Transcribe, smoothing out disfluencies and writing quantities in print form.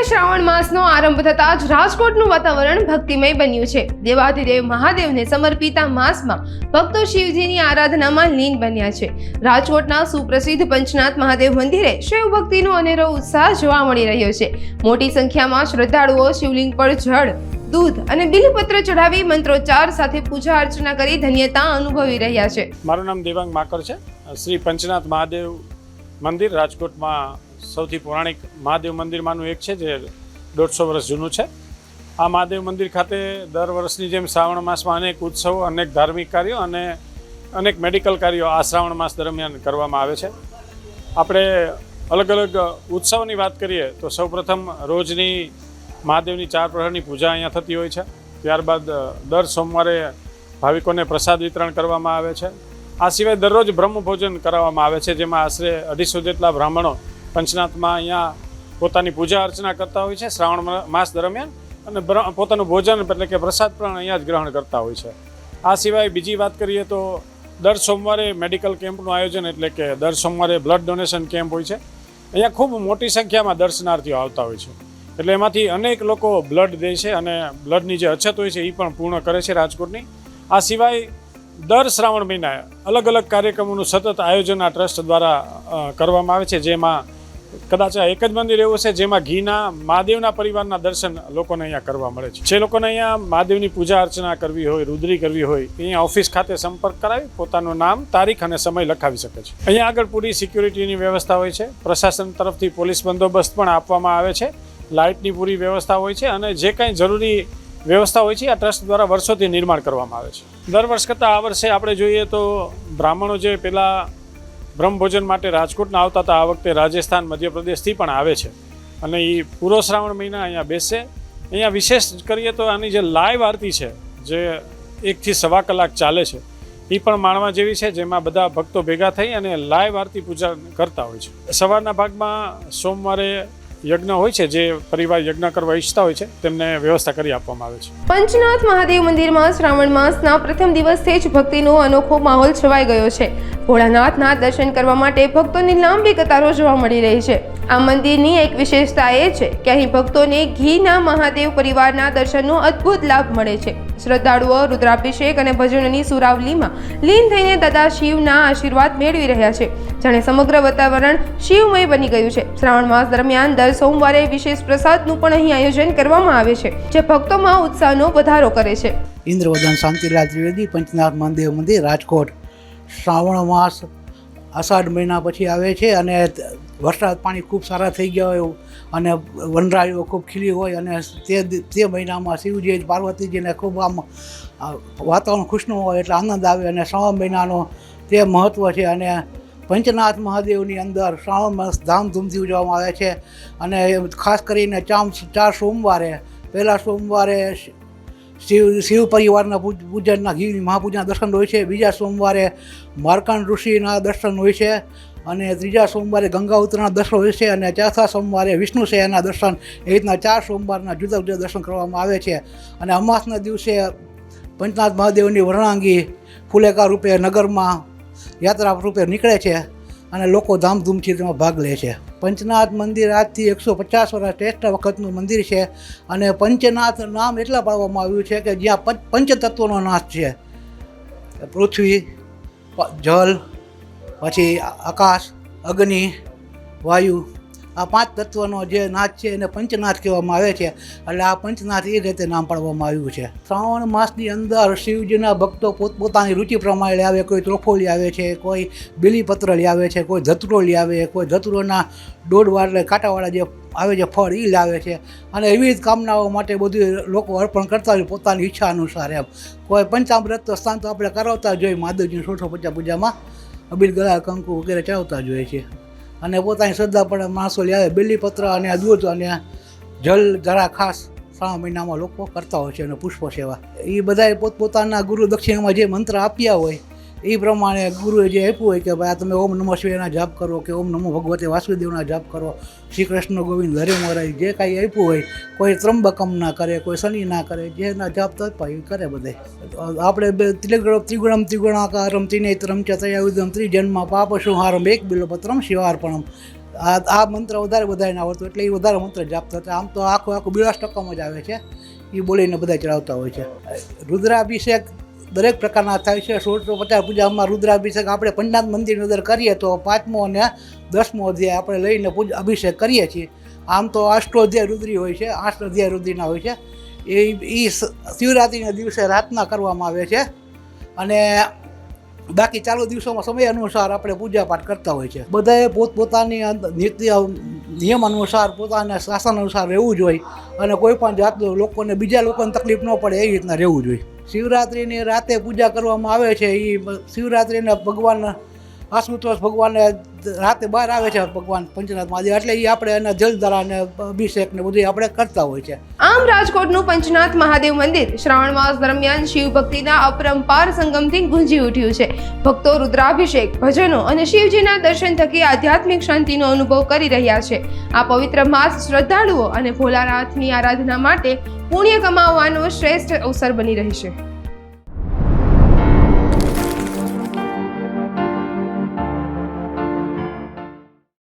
શ્રાવણ માસનો આરંભ થતાં જ રાજકોટનું વાતાવરણ ભક્તિમય બન્યું છે। દેવાધિદેવ મહાદેવને સમર્પિત આ માસમાં ભક્તો શિવજીની આરાધનામાં લીન બન્યા છે। રાજકોટના સુપ્રસિદ્ધ પંચનાથ મહાદેવ મંદિરે શિવ ભક્તિનો અનેરો ઉત્સાહ જોવા મળી રહ્યો છે। મોટી સંખ્યામાં શ્રદ્ધાળુઓ શિવલિંગ પર જળ, દૂધ અને બિલીપત્ર ચઢાવી મંત્રોચ્ચાર સાથે પૂજા અર્ચના કરી ધન્યતા અનુભવી રહ્યા છે। મારું નામ દેવાંગ માકર છે। શ્રી પંચનાથ મહાદેવ મંદિર રાજકોટમાં સૌથી પૌરાણિક મહાદેવ મંદિરમાંનું એક છે, જે 150 વર્ષ જૂનું છે। આ મહાદેવ મંદિર ખાતે દર વર્ષની જેમ શ્રાવણ માસમાં અનેક ઉત્સવો, અનેક ધાર્મિક કાર્યો અને અનેક મેડિકલ કાર્યો આ શ્રાવણ માસ દરમિયાન કરવામાં આવે છે। આપણે અલગ અલગ ઉત્સવની વાત કરીએ તો સૌપ્રથમ રોજની મહાદેવની 4 પ્રહરની પૂજા અહીંયા થતી હોય છે। ત્યારબાદ દર સોમવારે ભાવિકોને પ્રસાદ વિતરણ કરવામાં આવે છે। આ સિવાય દરરોજ બ્રહ્મ ભોજન કરાવવામાં આવે છે, જેમાં આશરે 250 જેટલા બ્રાહ્મણો પંચનાથમાં અહીંયા પોતાની પૂજા અર્ચના કરતા હોય છે શ્રાવણ માસ દરમિયાન, અને પોતાનું ભોજન એટલે કે પ્રસાદ પણ અહીંયા જ ગ્રહણ કરતા હોય છે। આ સિવાય બીજી વાત કરીએ તો દર સોમવારે મેડિકલ કેમ્પનું આયોજન, એટલે કે દર સોમવારે બ્લડ ડોનેશન કેમ્પ હોય છે। અહીંયા ખૂબ મોટી સંખ્યામાં દર્શનાર્થીઓ આવતા હોય છે, એટલે એમાંથી અનેક લોકો બ્લડ દે છે અને બ્લડની જે અછત હોય છે એ પણ પૂર્ણ કરે છે રાજકોટની। આ સિવાય દર શ્રાવણ મહિનાએ અલગ અલગ કાર્યક્રમોનું સતત આયોજન આ ટ્રસ્ટ દ્વારા કરવામાં આવે છે, જેમાં કદાચ એક જ મંદિર એવું છે જેમાં ઘીના મહાદેવના પરિવારના દર્શન લોકોને અહીંયા કરવા મળે છે। જે લોકોને અહીંયા મહાદેવની પૂજા અર્ચના કરવી હોય, રુદ્રી કરવી હોય, અહીંયા ઓફિસ ખાતે સંપર્ક કરાવી પોતાનું નામ, તારીખ અને સમય લખાવી શકે છે। અહીંયા આગળ પૂરી સિક્યુરિટીની વ્યવસ્થા હોય છે, પ્રશાસન તરફથી પોલીસ બંદોબસ્ત પણ આપવામાં આવે છે, લાઇટની પૂરી વ્યવસ્થા હોય છે, અને જે કંઈ જરૂરી વ્યવસ્થા હોય છે આ ટ્રસ્ટ દ્વારા વર્ષોથી નિર્માણ કરવામાં આવે છે। દર વર્ષ કરતાં આ વર્ષે આપણે જોઈએ તો બ્રાહ્મણો જે પહેલાં બ્રહ્મભોજન માટે રાજકોટના આવતા હતા, આ વખતે રાજસ્થાન, મધ્યપ્રદેશથી પણ આવે છે, અને એ પૂરો શ્રાવણ મહિના અહીંયા બેસે। અહીંયા વિશેષ કરીએ તો આની જે લાઈવ આરતી છે, જે 1 થી સવા કલાક ચાલે છે, એ પણ માણવા જેવી છે, જેમાં બધા ભક્તો ભેગા થઈ અને લાઈવ આરતી પૂજા કરતા હોય છે। સવારના ભાગમાં સોમવારે યજ્ઞ હોય છે, જે પરિવાર યજ્ઞ કરવા ઈચ્છતા હોય છે તેમને વ્યવસ્થા કરી આપવામાં આવે છે। પંચનાથ મહાદેવ મંદિરમાં શ્રાવણ માસના પ્રથમ દિવસથી જ ભક્તિનો અનોખો માહોલ છવાઈ ગયો છે। ભોળાનાથના દર્શન કરવા માટે ભક્તોની લાંબી કતારો જોવા મળી રહી છે। આ મંદિરની એક વિશેષતા એ છે કે અહીં ભક્તોને ઘીના મહાદેવ પરિવારના દર્શનનો અદ્ભુત લાભ મળે છે। શ્રદ્ધાળુઓ રુદ્રાભિષેક અને ભજનની સુરાવલીમાં લીન થઈને દાદા શિવના આશીર્વાદ મેળવી રહ્યા છે, જાણે સમગ્ર વાતાવરણ શિવમય બની ગયું છે। શ્રાવણ માસ દરમિયાન દર સોમવારે વિશેષ પ્રસાદનું પણ અહીં આયોજન કરવામાં આવે છે, જે ભક્તોમાં ઉત્સાહનો વધારો કરે છે। ઇન્દ્રવદન શાંતિલાલ ત્રિવેદી, પંચનાથ મહાદેવ મંદિર, રાજકોટ। શ્રાવણ માસ અષાઢ મહિના પછી આવે છે, અને વરસાદ પાણી ખૂબ સારા થઈ ગયા હોય અને વનરાઈઓ ખૂબ ખીલી હોય, અને તે મહિનામાં શિવજી પાર્વતીજીને ખૂબ આમ વાતાવરણ ખુશનું હોય એટલે આનંદ આવે, અને શ્રાવણ મહિનાનો તે મહત્ત્વ છે। અને પંચનાથ મહાદેવની અંદર શ્રાવણ માસ ધામધૂમથી ઉજવવામાં આવે છે, અને ખાસ કરીને 4 સોમવારે, પહેલા સોમવારે શિવ પરિવારના પૂજનના ઘીની મહાપૂજાના દર્શન હોય છે, બીજા સોમવારે માર્કંડ ઋષિના દર્શન હોય છે, અને ત્રીજા સોમવારે ગંગા ઉત્તરના દર્શન હોય છે, અને ચોથા સોમવારે વિષ્ણુ શયનના દર્શન। એ રીતના 4 સોમવારના જુદા જુદા દર્શન કરવામાં આવે છે। અને અમાસના દિવસે પંચનાથ મહાદેવની વર્ણાંગી ફુલેકા રૂપે નગરમાં યાત્રા રૂપે નીકળે છે, અને લોકો ધામધૂમથી તેમાં ભાગ લે છે। પંચનાથ મંદિર આજથી 150 વર્ષ શ્રેષ્ઠ વખતનું મંદિર છે, અને પંચનાથ નામ એટલા પાડવામાં આવ્યું છે કે જ્યાં પંચતત્વનો નાશ છે, પૃથ્વી, જલ, પછી આકાશ, અગ્નિ, વાયુ, આ 5 તત્વનો જે નાથ છે એને પંચનાથ કહેવામાં આવે છે, એટલે આ પંચનાથ એ રીતે નામ પાડવામાં આવ્યું છે। શ્રાવણ માસની અંદર શિવજીના ભક્તો પોતપોતાની રુચિ પ્રમાણે લાવે, કોઈ ત્રોફો લાવે છે, કોઈ બિલીપત્ર લાવે છે, કોઈ ધતુરો લાવે, કોઈ ધતુરોના દોડવા એટલે કાંટાવાળા જે આવે છે ફળ એ લાવે છે, અને વિવિધ કામનાઓ માટે બધું લોકો અર્પણ કરતા હોય પોતાની ઈચ્છા અનુસાર એમ। કોઈ પંચામૃત સ્થાન તો આપણે કરાવતા જોઈએ, મહાદેવજીની 650 પૂજામાં અબીલ, ગળા, કંકુ વગેરે ચડાવતા જોઈએ છીએ, અને પોતાની શ્રદ્ધા પણ માણસો લાવે, બિલીપત્ર અને દૂધ અને જલ જરા ખાસ શ્રાવણ મહિનામાં લોકો કરતા હોય છે, અને પુષ્પ સેવા એ બધાએ પોતપોતાના ગુરુ દક્ષિણામાં જે મંત્ર આપ્યા હોય એ પ્રમાણે ગુરુએ જે આપ્યું હોય કે ભાઈ આ તમે ઓમ નમઃ શિવાયના જાપ કરો, કે ઓમ નમો ભગવતે વાસુદેવના જાપ કરો, શ્રી કૃષ્ણ ગોવિંદ હરે મહારાજ જે કાંઈ આપ્યું હોય, કોઈ ત્રંબકમ ના કરે, કોઈ શનિ ના કરે, જેના જાપ તત્પા એ કરે બધે। આપણે ત્રિગુણમ ત્રિગુણાકારમ ત્રિનેત્રમ ચ ત્રયાયુધમ ત્રિજન્મ પાપ સંહારમ એક બિલ્વપત્રમ શિવાર્પણમ, આ મંત્ર વધારે આવડતો એટલે એ વધારે મંત્ર જાપતો હતો. આમ તો આખું 82% જ આવે છે એ બોલીને બધા ચડાવતા હોય છે. રુદ્રાભિષેક દરેક પ્રકારના થાય છે. 1650 પૂજામાં રુદ્રાભિષેક આપણે પંચનાથ મંદિરની અંદર કરીએ તો 5મો અને 10મો અધ્યાય આપણે લઈને અભિષેક કરીએ છીએ. આમ તો અષ્ટોધ્યાય રુદ્રી હોય છે, 8 અધ્યાય રુદ્રીના હોય છે. એ શિવરાત્રિના દિવસે રાતના કરવામાં આવે છે અને બાકી ચાલુ દિવસોમાં સમય અનુસાર આપણે પૂજાપાઠ કરતા હોય છે. બધાએ પોતપોતાની નિયમ અનુસાર પોતાના શાસન અનુસાર રહેવું જોઈએ અને કોઈ પણ જાતનું લોકોને બીજા લોકોને તકલીફ ન પડે એ રીતના રહેવું જોઈએ. શિવરાત્રિની રાતે પૂજા કરવામાં આવે છે. એ શિવરાત્રિને ભગવાન આશુતોષ ભગવાનને રાતે બહાર આવે છે ભગવાન પંચનાથ મહાદેવ, એટલે એ આપણે એના જલધારા અને અભિષેક ને બધું આપણે કરતા હોય છે. આમ રાજકોટનું પંચનાથ મહાદેવ મંદિર શ્રાવણ માસ દરમિયાન શિવ ભક્તિના અપરંપાર સંગમથી ગુંજી ઉઠ્યું છે. ભક્તો રુદ્રાભિષેક, ભજનો અને શિવજીના દર્શન થકી આધ્યાત્મિક શાંતિનો અનુભવ કરી રહ્યા છે. આ પવિત્ર માસ શ્રદ્ધાળુઓ અને ભોલાનાથની આરાધના માટે પુણ્ય કમાવવાનો શ્રેષ્ઠ અવસર બની રહેશે.